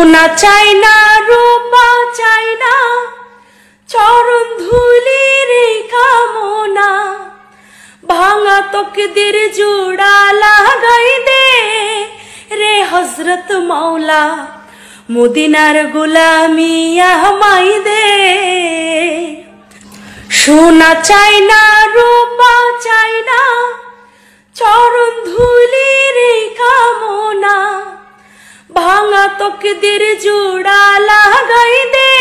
সোনা চাই না, রূপা চাই না, চরণ ধুলির কামনা, ভাঙা তকদির জোড়া লাগাই দে রে হযরত মৌলা, মদিনার গোলামি আমায় দে। সোনা চাই না, রূপা চাই না, চরণ ধুলির কামনা, ভাঙা তকদির জোড়া লাগাই দে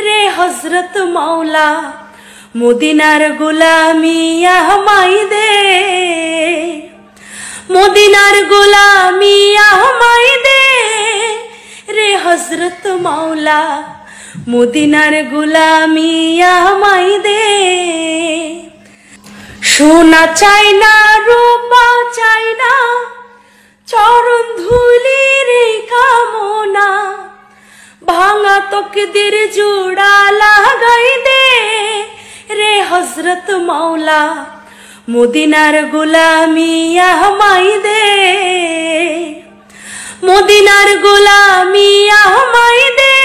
রে হযরত মৌলা, মদিনার গোলামি আমায় দে, মদিনার গোলামি আমায় দে রে হযরত মৌলা, মদিনার গোলামি আমায় দে। সোনা চাই না, রূপা চাই না, চরণ ধুলির কামনা, ভাঙা তকদির জোড়া লাগাই দে রে হযরত মৌলা, মদিনার গোলামি আমায় দে, মদিনার গোলামি আমায় দে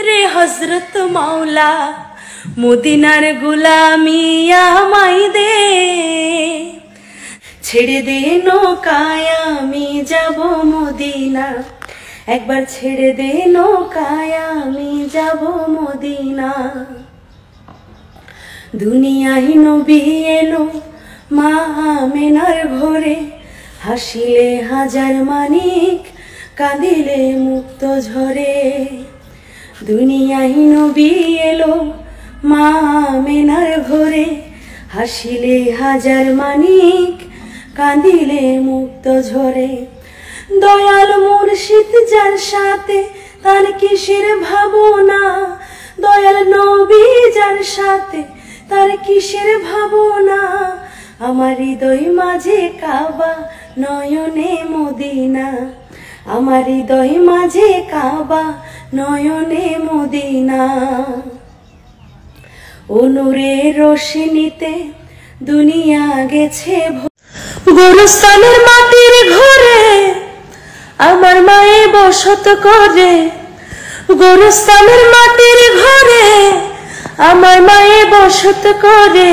রে হযরত মৌলা, মদিনার গোলামি আমায় দে। ছেড়ে দে নৌকায় আমি যাব মদিনা, একবার ছেড়ে দে নৌকায় আমি যাব মদিনা। দুনিয়ায় নবী এলো মা আমেনার ঘরে, হাসিলে হাজার মানিক, কাঁদিলে মুক্ত ঝরে। দুনিয়ায় নবী এলো মা আমেনার ঘরে, হাসিলে হাজার মানিক, কাঁদিলে মুক্ত ঝরে। দয়াল মুর্শিদ যার সাথে তার কিসের ভাবনা, দয়াল নবী যার সাথে তার কিসের ভাবনা। আমার হৃদয় মাঝে কাবা, নয়নে মদিনা, আমার হৃদয় মাঝে কাবা, নয়নে মদিনা। ও নূরের রোশনীতে দুনিয়া গেছে গোরস্থানের মাটির ঘরে, আমার মায়ে বসত করে। গোরস্থানের মাটির ঘরে আমার মায়ে বসত করে,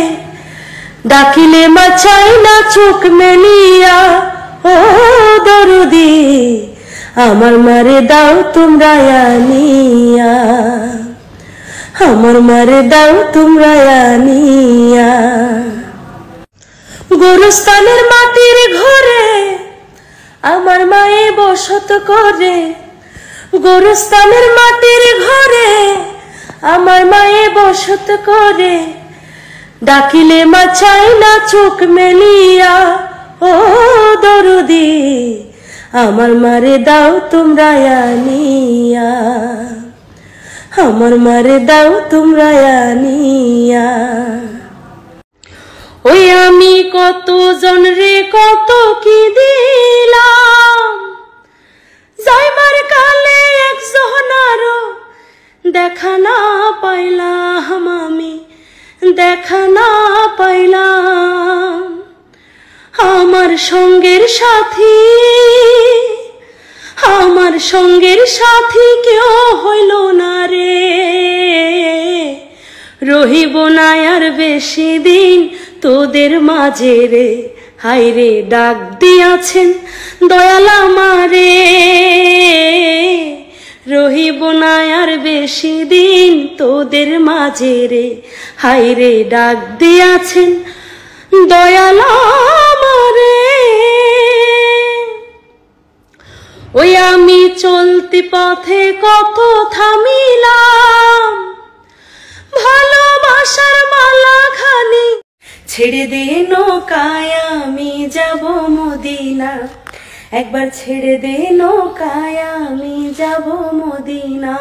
ডাকিলে মা চাই না চোখ মেলিয়া। ও দরদি আমার মারে দাও তোমরা আনিয়া, আমার মারে দাও তোমরা আনিয়া। গোরস্থানের মাটির ঘরে আমার মায়ে বসত করে, গোরস্থানের মাটির ঘরে আমার মায়ে বসত করে, ডাকিলে মা চাই না চোখ মেলিয়া। ও দরদি আমার মারে দাও তোমরা আনিয়া, আমার মারে দাও তোমরা আনিয়া। ওই আমি কত জন রে কত কি দিলাম, যাইবার কালে একজন আরো দেখা না পাইলাম, আমি দেখা না পাইলাম। আমার সঙ্গের সাথী, আমার সঙ্গের সাথী কেউ হইল না রে, রহিব না আর বেশি দিন তোদের মাঝে রে। হায়রে ডাক দিয়াছেন দয়াল আমারে, রহিব না আর বেশি দিন তোদের মাঝে রে। হায়রে ডাক দিয়াছেন দয়াল আমারে। ওই আমি চলতি পথে কত থামিলাম, ভালোবাসার মালা খানি ছেড়ে দে নৌকায় আমি যাব মদিনা, একবার ছেড়ে দে নৌকায় আমি যাব মদিনা।